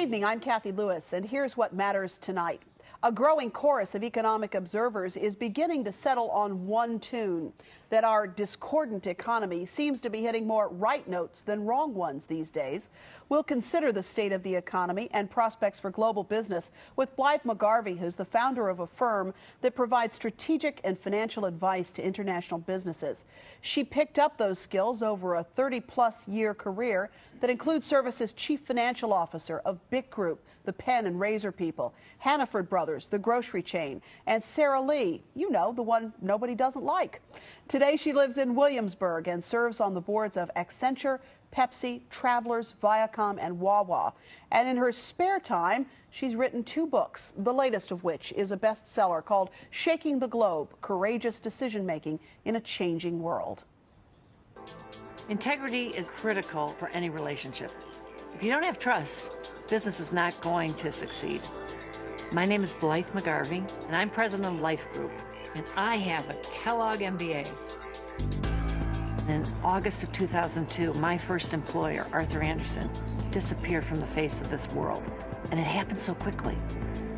evening, I'm Kathy Lewis, and here's what matters tonight. A growing chorus of economic observers is beginning to settle on one tune, that our discordant economy seems to be hitting more right notes than wrong ones these days. We'll consider the state of the economy and prospects for global business with Blythe McGarvie, who's the founder of a firm that provides strategic and financial advice to international businesses. She picked up those skills over a 30-plus year career that includes service as chief financial officer of Bic Group, the pen and razor people, Hannaford Brothers, the grocery chain, and Sara Lee, you know, the one nobody doesn't like. Today she lives in Williamsburg and serves on the boards of Accenture, Pepsi, Travelers, Viacom, and Wawa. And in her spare time, she's written 2 books, the latest of which is a bestseller called Shaking the Globe: Courageous Decision-Making in a Changing World. Integrity is critical for any relationship. If you don't have trust, business is not going to succeed. My name is Blythe McGarvie, and I'm president of Life Group, and I have a Kellogg MBA. In August of 2002, my first employer, Arthur Andersen, disappeared from the face of this world, and it happened so quickly.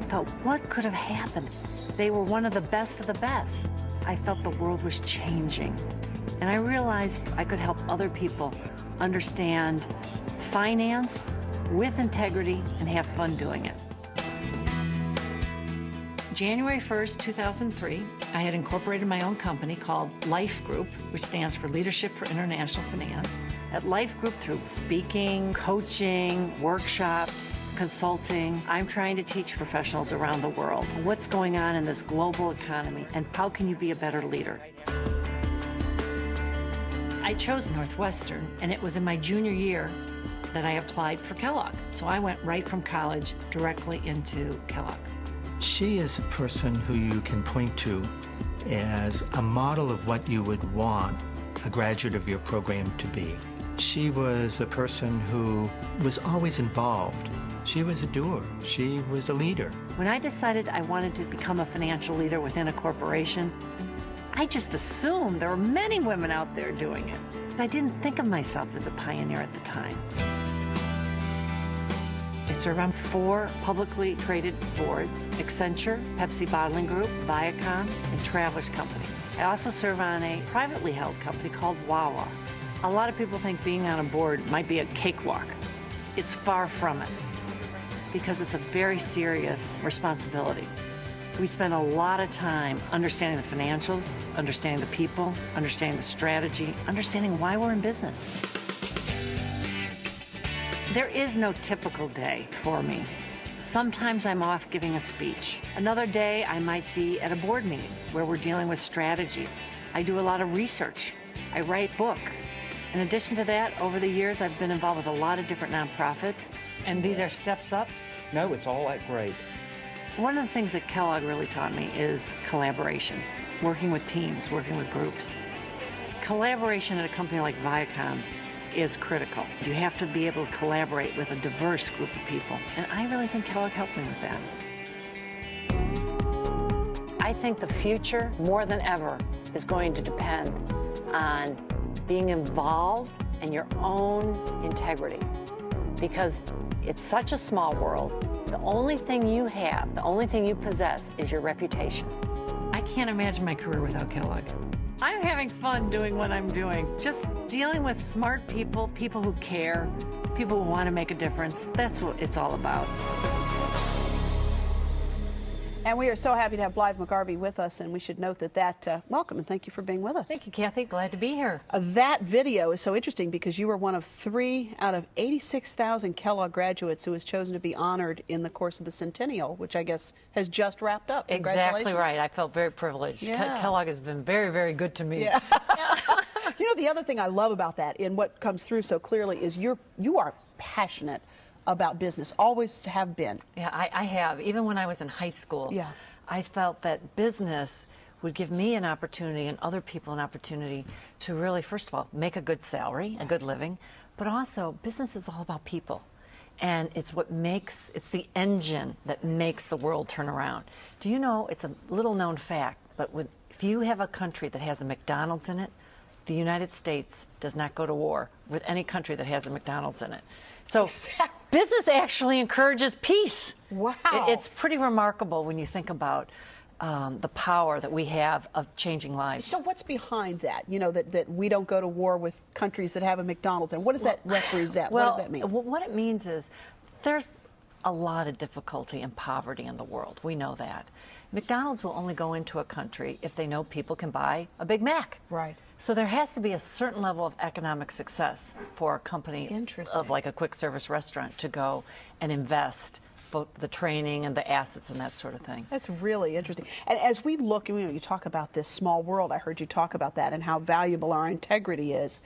I thought, what could have happened? They were one of the best of the best. I felt the world was changing, and I realized I could help other people understand finance with integrity and have fun doing it. January 1st, 2003, I had incorporated my own company called Life Group, which stands for Leadership for International Finance. At Life Group, through speaking, coaching, workshops, consulting, I'm trying to teach professionals around the world what's going on in this global economy and how can you be a better leader. I chose Northwestern, and it was in my junior year that I applied for Kellogg. So I went right from college directly into Kellogg. She is a person who you can point to as a model of what you would want a graduate of your program to be. She was a person who was always involved. She was a doer. She was a leader. When I decided I wanted to become a financial leader within a corporation, I just assumed there were many women out there doing it. I didn't think of myself as a pioneer at the time. I serve on 4 publicly traded boards: Accenture, Pepsi Bottling Group, Viacom, and Travelers companies. I also serve on a privately held company called Wawa. A lot of people think being on a board might be a cakewalk. It's far from it, because it's a very serious responsibility. We spend a lot of time understanding the financials, understanding the people, understanding the strategy, understanding why we're in business. There is no typical day for me. Sometimes I'm off giving a speech. Another day I might be at a board meeting where we're dealing with strategy. I do a lot of research. I write books. In addition to that, over the years I've been involved with a lot of different nonprofits. And these are steps up? No, it's all at grade. One of the things that Kellogg really taught me is collaboration, working with teams, working with groups. Collaboration at a company like Viacom is critical. You have to be able to collaborate with a diverse group of people, and I really think Kellogg helped me with that. I think the future, more than ever, is going to depend on being involved and your own integrity, because it's such a small world. The only thing you have, the only thing you possess is your reputation. I can't imagine my career without Kellogg. I'm having fun doing what I'm doing. Just dealing with smart people, people who care, people who want to make a difference. That's what it's all about. And we are so happy to have Blythe McGarvie with us, and we should note that welcome and thank you for being with us. Thank you, Kathy. Glad to be here. That video is so interesting because you were one of 3 out of 86,000 Kellogg graduates who was chosen to be honored in the course of the centennial, which I guess has just wrapped up. Exactly right. I felt very privileged. Yeah. Kellogg has been very, very good to me. Yeah. You know, the other thing I love about that, and what comes through so clearly, is you are passionate about business, always have been. Yeah, I have. Even when I was in high school, yeah, I felt that business would give me an opportunity and other people an opportunity to really, first of all, make a good salary, a good living, but also business is all about people. And it's the engine that makes the world turn around. Do you know, it's a little known fact, but if you have a country that has a McDonald's in it, the United States does not go to war with any country that has a McDonald's in it. So business actually encourages peace. Wow. It's pretty remarkable when you think about the power that we have of changing lives. So what's behind that? You know, that we don't go to war with countries that have a McDonald's, and what does that represent? Well, what does that mean? What it means is there's a lot of difficulty and poverty in the world. We know that. McDonald's will only go into a country if they know people can buy a Big Mac. Right. So there has to be a certain level of economic success for a company of like a quick service restaurant to go and invest both the training and the assets and that sort of thing. That's really interesting. And as we look, you know, you talk about this small world. I heard you talk about that and how valuable our integrity is.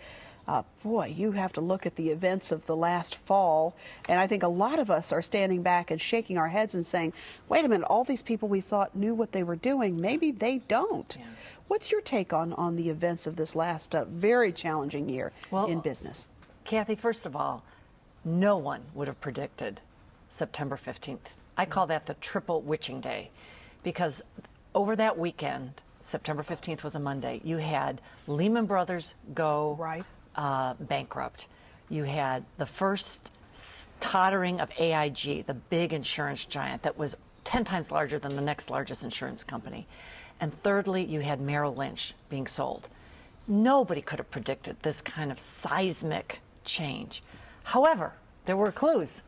Boy, you have to look at the events of the last fall, and I think a lot of us are standing back and shaking our heads and saying, wait a minute, all these people we thought knew what they were doing, maybe they don't. Yeah. What's your take on the events of this last very challenging year in business? Kathy, first of all, no one would have predicted September 15th. I call that the triple witching day, because over that weekend, September 15th was a Monday, you had Lehman Brothers go bankrupt. You had the first tottering of AIG, the big insurance giant that was 10 times larger than the next largest insurance company. And thirdly, you had Merrill Lynch being sold. Nobody could have predicted this kind of seismic change. However, there were clues.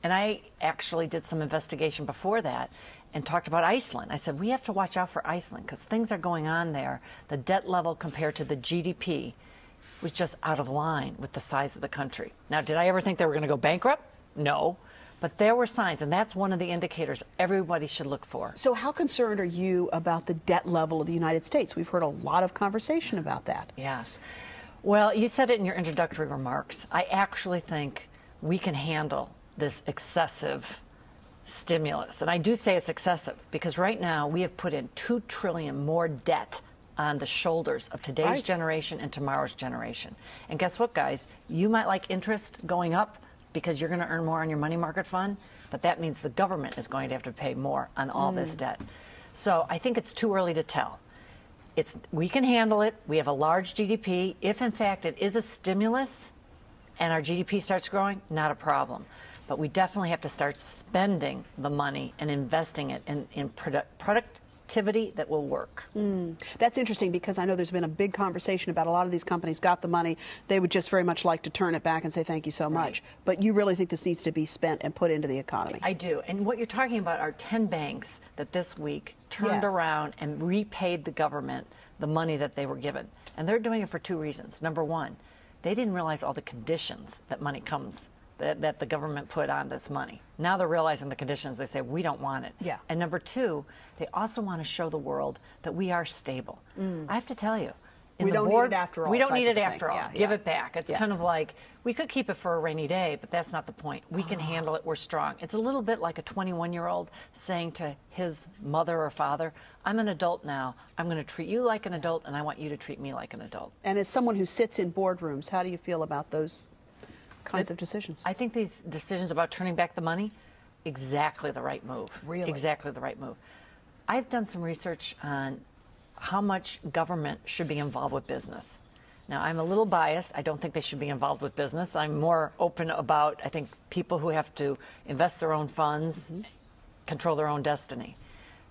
And I actually did some investigation before that and talked about Iceland. I said, we have to watch out for Iceland because things are going on there. The debt level compared to the GDP was just out of line with the size of the country. Now, did I ever think they were going to go bankrupt? No. But there were signs, and that's one of the indicators everybody should look for. So how concerned are you about the debt level of the United States? We've heard a lot of conversation about that. Yes. Well, you said it in your introductory remarks. I actually think we can handle this excessive stimulus. And I do say it's excessive because right now we have put in $2 trillion more debt on the shoulders of today's generation and tomorrow's generation. And guess what, guys? You might like interest going up because you're going to earn more on your money market fund, but that means the government is going to have to pay more on all this debt. So I think it's too early to tell. We can handle it. We have a large GDP. If, in fact, it is a stimulus and our GDP starts growing, not a problem. But we definitely have to start spending the money and investing it in productivity that will work. That's interesting because I know there's been a big conversation about a lot of these companies got the money. They would just very much like to turn it back and say thank you so much. But you really think this needs to be spent and put into the economy? I do. And what you're talking about are 10 banks that this week turned around and repaid the government the money that they were given. And they're doing it for two reasons. Number one, they didn't realize all the conditions that money comes that the government put on this money. Now they're realizing the conditions. They say, we don't want it. Yeah. And number two, they also want to show the world that we are stable. I have to tell you, we don't need it after all. We don't need it after all. Yeah, Give it back. It's kind of like, we could keep it for a rainy day, but that's not the point. We can handle it. We're strong. It's a little bit like a 21-year-old saying to his mother or father, I'm an adult now. I'm going to treat you like an adult, and I want you to treat me like an adult. And as someone who sits in boardrooms, how do you feel about those kinds of decisions? I think these decisions about turning back the money, exactly the right move. Really? Exactly the right move. I've done some research on how much government should be involved with business. Now, I'm a little biased. I don't think they should be involved with business. I'm more open about, I think, people who have to invest their own funds, control their own destiny.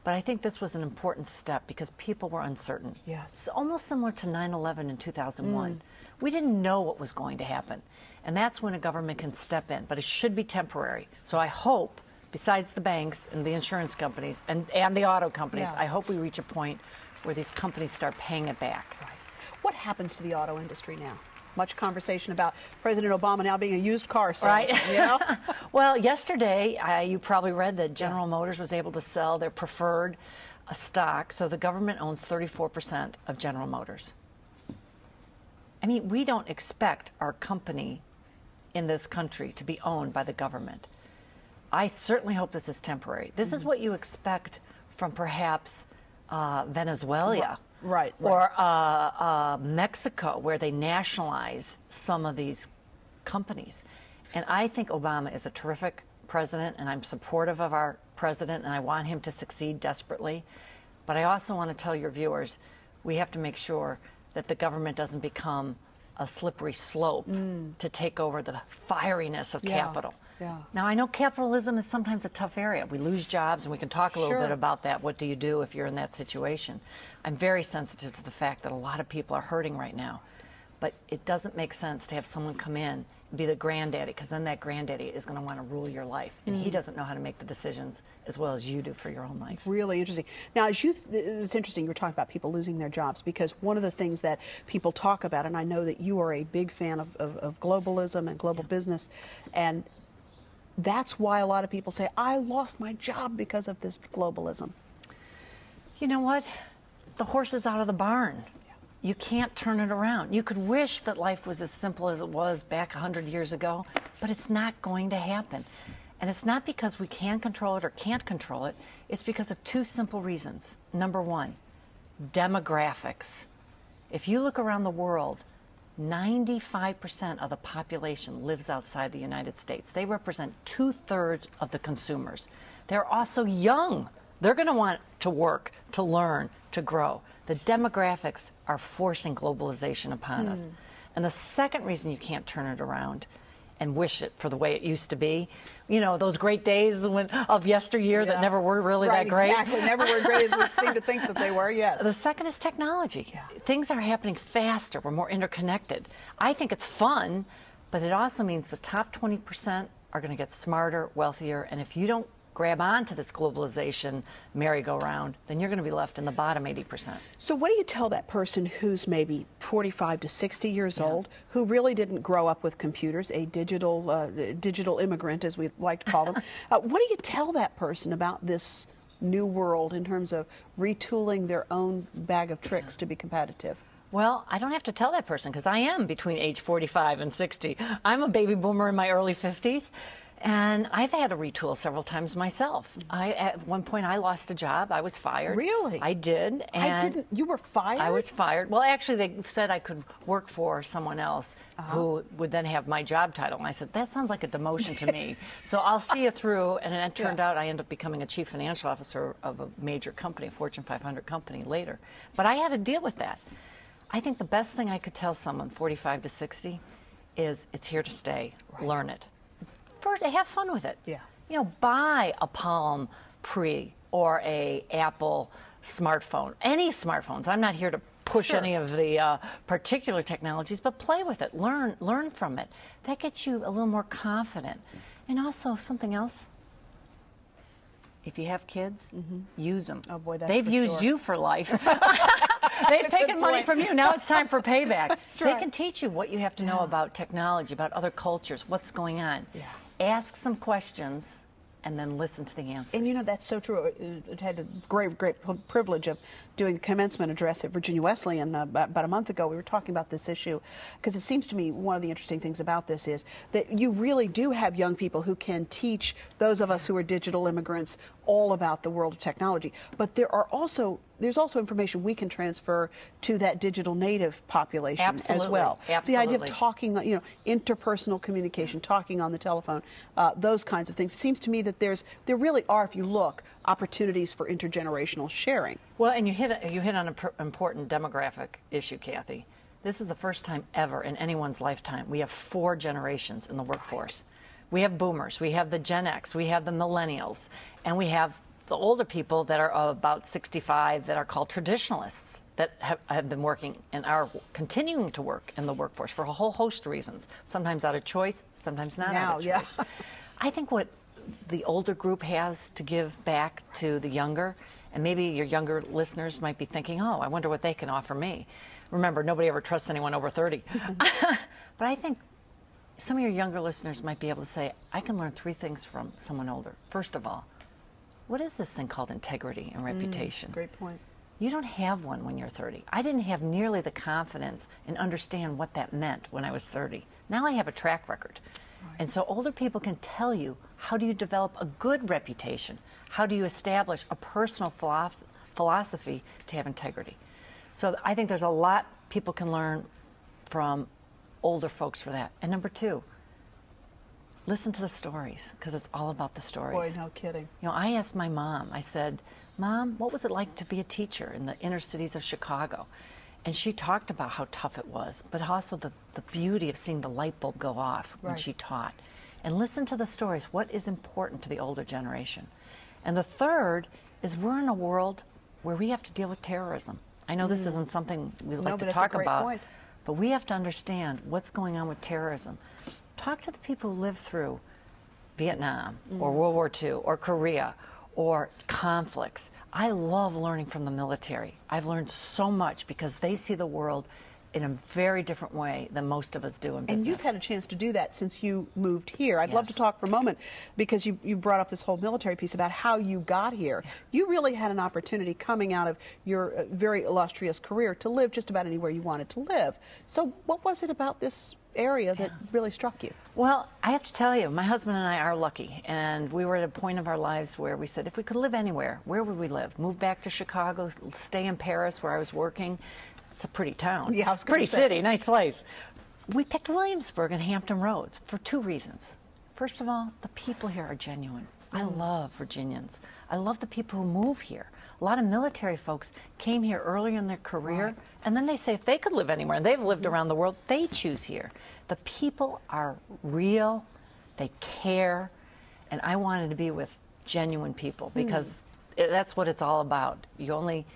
But I think this was an important step because people were uncertain. Yes. It's almost similar to 9/11 in 2001. We didn't know what was going to happen. And that's when a government can step in. But it should be temporary. So I hope, besides the banks and the insurance companies and the auto companies, I hope we reach a point where these companies start paying it back. Right. What happens to the auto industry now? Much conversation about President Obama now being a used car salesman, you know? Well, yesterday, you probably read that General Motors was able to sell their preferred stock, so the government owns 34% of General Motors. I mean, we don't expect our company in this country to be owned by the government. I certainly hope this is temporary. This is what you expect from perhaps Venezuela. Right. Or Mexico, where they nationalize some of these companies. And I think Obama is a terrific president, and I'm supportive of our president, and I want him to succeed desperately. But I also want to tell your viewers, we have to make sure that the government doesn't become a slippery slope to take over the fieriness of capital. Yeah. Now, I know capitalism is sometimes a tough area. We lose jobs, and we can talk a little bit about that. What do you do if you're in that situation? I'm very sensitive to the fact that a lot of people are hurting right now. But it doesn't make sense to have someone come in and be the granddaddy, because then that granddaddy is going to want to rule your life. And he doesn't know how to make the decisions as well as you do for your own life. Really interesting. Now, it's interesting you're talking about people losing their jobs, because one of the things that people talk about, and I know that you are a big fan of globalism and global business, and that's why a lot of people say, I lost my job because of this globalism. You know what? The horse is out of the barn. You can't turn it around. You could wish that life was as simple as it was back 100 years ago, but it's not going to happen. And it's not because we can control it or can't control it. It's because of two simple reasons. Number one, demographics. If you look around the world, 95% of the population lives outside the United States. They represent 2/3 of the consumers. They're also young. They're going to want to work, to learn, to grow. The demographics are forcing globalization upon us. And the second reason you can't turn it around and wish it for the way it used to be, you know, those great days of yesteryear that never were really that great. Exactly, never were great as we seem to think that they were, yes. The second is technology. Things are happening faster. We're more interconnected. I think it's fun, but it also means the top 20% are going to get smarter, wealthier, and if you don't grab onto this globalization merry-go-round, then you're going to be left in the bottom 80%. So what do you tell that person who's maybe 45 to 60 years old, who really didn't grow up with computers, a digital immigrant, as we like to call them? What do you tell that person about this new world in terms of retooling their own bag of tricks to be competitive? Well, I don't have to tell that person, because I am between age 45 and 60. I'm a baby boomer in my early 50s. And I've had to retool several times myself. At one point, I lost a job. I was fired. Really? I did. And You were fired? I was fired. Well, actually, they said I could work for someone else who would then have my job title. And I said, that sounds like a demotion to me. So I'll see you through. And it turned out I ended up becoming a chief financial officer of a major company, a Fortune 500 company later. But I had to deal with that. I think the best thing I could tell someone 45 to 60 is it's here to stay. Learn it. First, have fun with it. Yeah. You know, buy a Palm Pre or a Apple smartphone. Any smartphones. I'm not here to push any of the particular technologies, but play with it. Learn from it. That gets you a little more confident. And also something else. If you have kids, use them. Oh boy, that's They've used you for life. They've taken money from you. Now it's time for payback. They can teach you what you have to know about technology, about other cultures, what's going on. Ask some questions and then listen to the answers. And you know, that's so true. I had a great privilege of doing a commencement address at Virginia Wesleyan about a month ago. We were talking about this issue because it seems to me one of the interesting things about this is that you really do have young people who can teach those of us who are digital immigrants all about the world of technology. But there's also information we can transfer to that digital native population as well. Absolutely. The idea of talking, you know, interpersonal communication, talking on the telephone, those kinds of things. It seems to me that there really are, if you look, opportunities for intergenerational sharing. Well, and you hit on an important demographic issue, Kathy. This is the first time ever in anyone's lifetime we have 4 generations in the workforce. We have boomers, we have the Gen X, we have the millennials, and we have the older people that are about 65 that are called traditionalists that have been working and are continuing to work in the workforce for a whole host of reasons, sometimes out of choice, sometimes not out of choice. I think what the older group has to give back to the younger, and maybe your younger listeners might be thinking, oh, I wonder what they can offer me. Remember, nobody ever trusts anyone over 30. But I think some of your younger listeners might be able to say, I can learn 3 things from someone older. First of all, what is this thing called integrity and reputation? Great point. You don't have one when you're 30. I didn't have nearly the confidence and understand what that meant when I was 30. Now I have a track record. And so older people can tell you, how do you develop a good reputation? How do you establish a personal philosophy to have integrity? So I think there's a lot people can learn from older folks for that. And number 2, listen to the stories, because it's all about the stories. Boy, no kidding. You know, I asked my mom, I said, Mom, what was it like to be a teacher in the inner cities of Chicago? And she talked about how tough it was, but also the beauty of seeing the light bulb go off when she taught. And listen to the stories. What is important to the older generation? And the third is we're in a world where we have to deal with terrorism. I know this isn't something we like to talk about, but we have to understand what's going on with terrorism. Talk to the people who lived through Vietnam or World War II or Korea or conflicts. I love learning from the military. I've learned so much because they see the world in a very different way than most of us do in business. And you've had a chance to do that since you moved here. I'd love to talk for a moment, because you brought up this whole military piece about how you got here. You really had an opportunity coming out of your very illustrious career to live just about anywhere you wanted to live. So what was it about this area that really struck you? Well, I have to tell you, my husband and I are lucky, and we were at a point of our lives where we said, if we could live anywhere, where would we live? Move back to Chicago, stay in Paris where I was working. It's a pretty town. Yeah, I was pretty city, nice place. We picked Williamsburg and Hampton Roads for two reasons. First of all, the people here are genuine. I love Virginians. I love the people who move here. A lot of military folks came here early in their career, and then they say if they could live anywhere, and they've lived around the world, they choose here. The people are real, they care, and I wanted to be with genuine people, because that's what it's all about. You only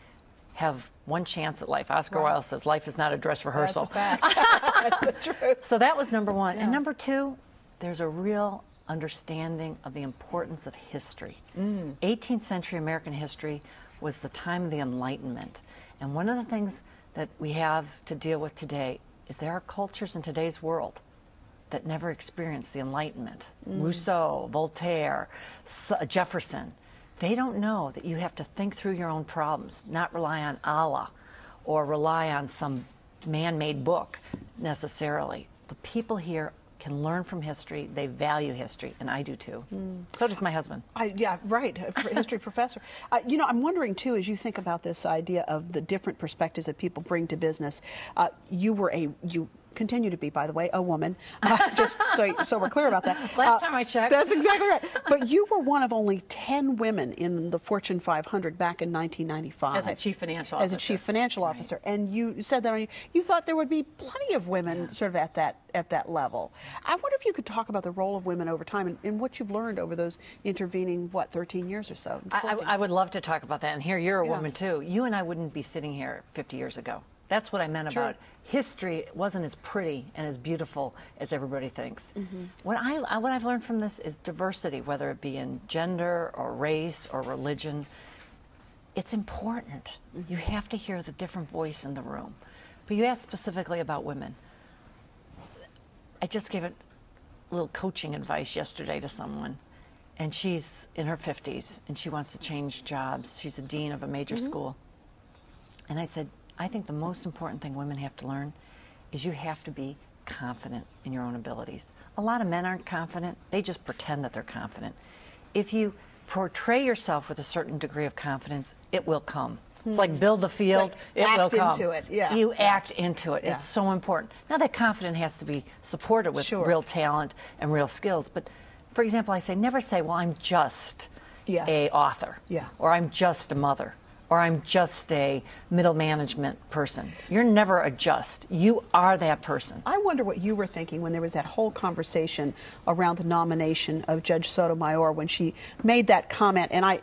have one chance at life. Oscar Wilde says life is not a dress rehearsal. That's a fact. That's the truth. So that was number one. And number two, there's a real understanding of the importance of history. 18th century American history was the time of the Enlightenment. And one of the things that we have to deal with today is there are cultures in today's world that never experienced the Enlightenment. Rousseau, Voltaire, Jefferson. They don't know that you have to think through your own problems, not rely on Allah or rely on some man-made book necessarily. The people here can learn from history. They value history, and I do too. So does my husband. Yeah, right, a history professor. You know, I'm wondering too, as you think about this idea of the different perspectives that people bring to business, you continue to be, by the way, a woman, just so we're clear about that. Last time I checked. That's exactly right. But you were one of only 10 women in the Fortune 500 back in 1995. As a chief financial officer. As a chief financial officer. And you said that you thought there would be plenty of women sort of at that level. I wonder if you could talk about the role of women over time and what you've learned over those intervening, 13 years or so? I would love to talk about that. And here you're a woman too. You and I wouldn't be sitting here 50 years ago. That's what I meant about history. Wasn't as pretty and as beautiful as everybody thinks. What I've learned from this is diversity, whether it be in gender or race or religion. It's important. You have to hear the different voice in the room. But you asked specifically about women. I just gave a little coaching advice yesterday to someone, and she's in her 50s, and she wants to change jobs. She's a dean of a major school. And I said, I think the most important thing women have to learn is you have to be confident in your own abilities. A lot of men aren't confident. They just pretend that they're confident. If you portray yourself with a certain degree of confidence, it will come. It's like build the field, it will come. Act into it, yeah. You act into it. It's so important. Now, that confidence has to be supported with real talent and real skills. But, for example, I say, never say, well, I'm just a author, or I'm just a mother, or I'm just a middle management person. You're never a just. You are that person. I wonder what you were thinking when there was that whole conversation around the nomination of Judge Sotomayor when she made that comment. And I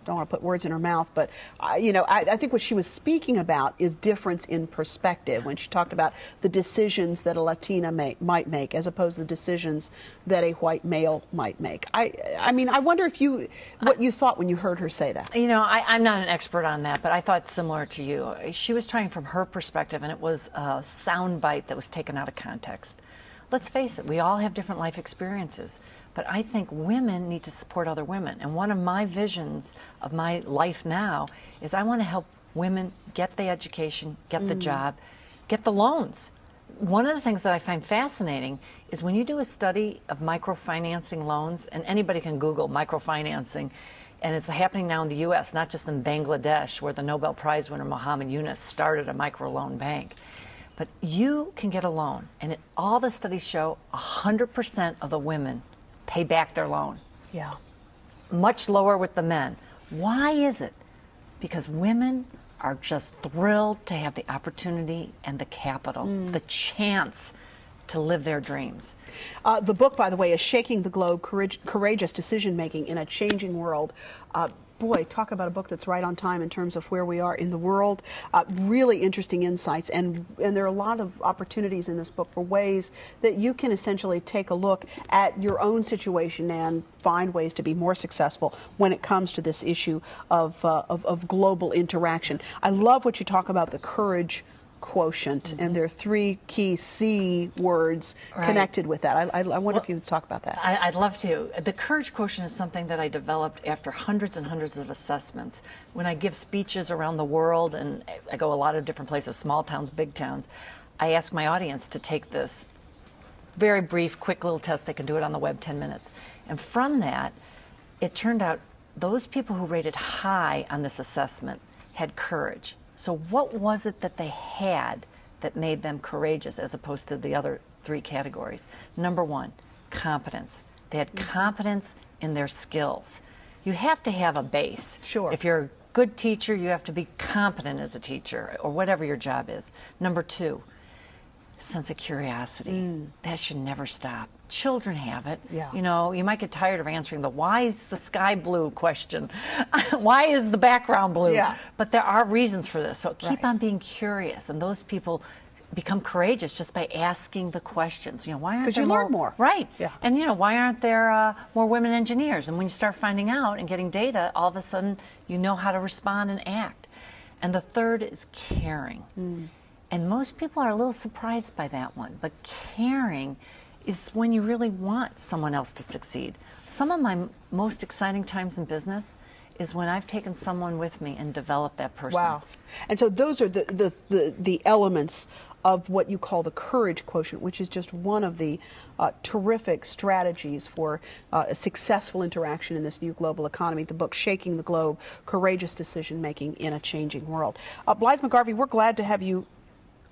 don't want to put words in her mouth, but I think what she was speaking about is difference in perspective when she talked about the decisions that a Latina might make as opposed to the decisions that a white male might make. I mean, I wonder if what you thought when you heard her say that. You know, I'm not an expert on that, but I thought similar to you. She was trying from her perspective, and it was a sound bite that was taken out of context. Let's face it, we all have different life experiences. But I think women need to support other women. And one of my visions of my life now is I want to help women get the education, get the job, get the loans. One of the things that I find fascinating is when you do a study of microfinancing loans, and anybody can Google microfinancing, and it's happening now in the U.S., not just in Bangladesh, where the Nobel Prize winner Muhammad Yunus started a microloan bank. But you can get a loan, and all the studies show 100% of the women pay back their loan. Yeah. Much lower with the men. Why is it? Because women are just thrilled to have the opportunity and the capital, the chance to live their dreams. The book, by the way, is Shaking the Globe, Courageous Decision-Making in a Changing World. Boy, talk about a book that's right on time in terms of where we are in the world. Really interesting insights, and there are a lot of opportunities in this book for ways that you can essentially take a look at your own situation and find ways to be more successful when it comes to this issue of global interaction. I love what you talk about, the courage quotient, and there are 3 key C words connected with that. I wonder if you would talk about that. I'd love to. The courage quotient is something that I developed after hundreds and hundreds of assessments. When I give speeches around the world, and I go a lot of different places, small towns, big towns, I ask my audience to take this very brief, quick little test. They can do it on the web, 10 minutes. And from that, it turned out those people who rated high on this assessment had courage. So what was it that they had that made them courageous as opposed to the other 3 categories? Number 1, competence. They had competence in their skills. You have to have a base. Sure. If you're a good teacher, you have to be competent as a teacher, or whatever your job is. Number 2, sense of curiosity. That should never stop. Children have it. Yeah. You know, you might get tired of answering the why is the sky blue question. Why is the background blue? Yeah. But there are reasons for this. So keep on being curious. And those people become courageous just by asking the questions. You know, why aren't there because you learn more. Right. Yeah. And, you know, why aren't there more women engineers? And when you start finding out and getting data, all of a sudden you know how to respond and act. And the third is caring. And most people are a little surprised by that one. But caring is when you really want someone else to succeed. Some of my most exciting times in business is when I've taken someone with me and developed that person. Wow. And so those are the elements of what you call the courage quotient, which is just one of the terrific strategies for a successful interaction in this new global economy. The book, Shaking the Globe, Courageous Decision-Making in a Changing World. Blythe McGarvie, we're glad to have you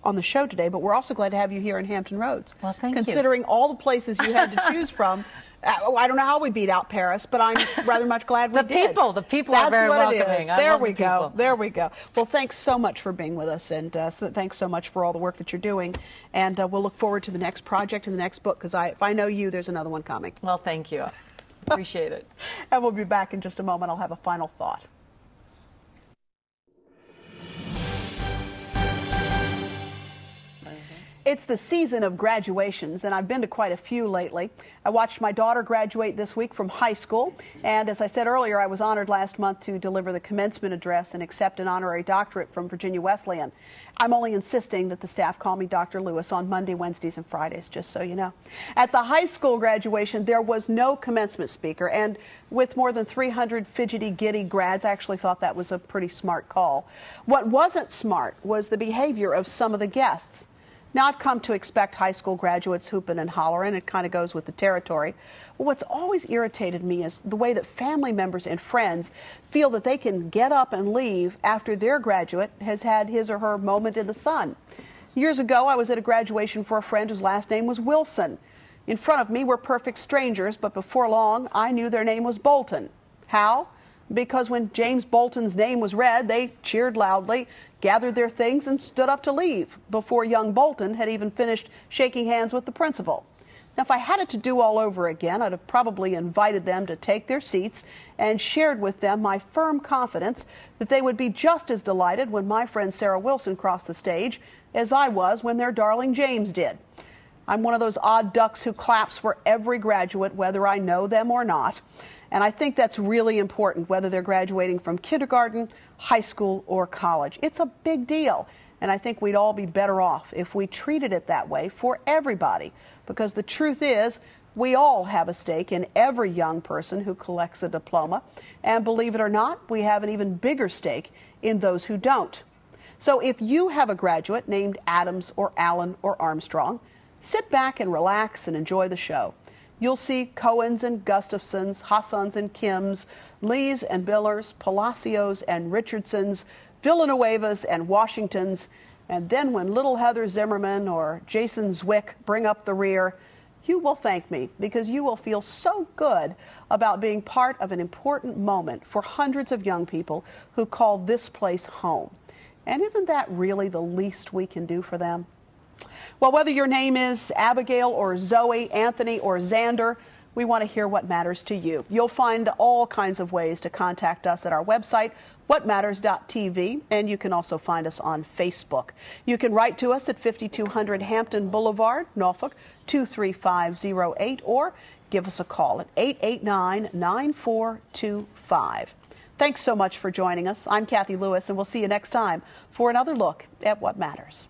on the show today, but we're also glad to have you here in Hampton Roads. Well, thank you. Considering all the places you had to choose from, I don't know how we beat out Paris, but I'm rather much glad we did. The people are very welcoming. That's what it is. There we go. There we go. Well, thanks so much for being with us, and thanks so much for all the work that you're doing. And we'll look forward to the next project and the next book, because if I know you, there's another one coming. Well, thank you. Appreciate it. And we'll be back in just a moment. I'll have a final thought. It's the season of graduations, and I've been to quite a few lately. I watched my daughter graduate this week from high school, and as I said earlier, I was honored last month to deliver the commencement address and accept an honorary doctorate from Virginia Wesleyan. I'm only insisting that the staff call me Dr. Lewis on Monday, Wednesdays, and Fridays, just so you know. At the high school graduation, there was no commencement speaker, and with more than 300 fidgety, giddy grads, I actually thought that was a pretty smart call. What wasn't smart was the behavior of some of the guests. Now, I've come to expect high school graduates hooping and hollering. It kind of goes with the territory. But what's always irritated me is the way that family members and friends feel that they can get up and leave after their graduate has had his or her moment in the sun. Years ago, I was at a graduation for a friend whose last name was Wilson. In front of me were perfect strangers, but before long, I knew their name was Bolton. How? Because when James Bolton's name was read, they cheered loudly, gathered their things, and stood up to leave before young Bolton had even finished shaking hands with the principal. Now, if I had it to do all over again, I'd have probably invited them to take their seats and shared with them my firm confidence that they would be just as delighted when my friend Sarah Wilson crossed the stage as I was when their darling James did. I'm one of those odd ducks who claps for every graduate, whether I know them or not. And I think that's really important, whether they're graduating from kindergarten, high school, or college. It's a big deal. And I think we'd all be better off if we treated it that way for everybody. Because the truth is, we all have a stake in every young person who collects a diploma. And believe it or not, we have an even bigger stake in those who don't. So if you have a graduate named Adams or Allen or Armstrong, sit back and relax and enjoy the show. You'll see Cohens and Gustafsons, Hassans and Kims, Lees and Billers, Palacios and Richardsons, Villanuevas and Washingtons, and then when little Heather Zimmerman or Jason Zwick bring up the rear, you will thank me, because you will feel so good about being part of an important moment for hundreds of young people who call this place home. And isn't that really the least we can do for them? Well, whether your name is Abigail or Zoe, Anthony or Xander, we want to hear what matters to you. You'll find all kinds of ways to contact us at our website, whatmatters.tv, and you can also find us on Facebook. You can write to us at 5200 Hampton Boulevard, Norfolk, 23508, or give us a call at 889-9425. Thanks so much for joining us. I'm Kathy Lewis, and we'll see you next time for another look at what matters.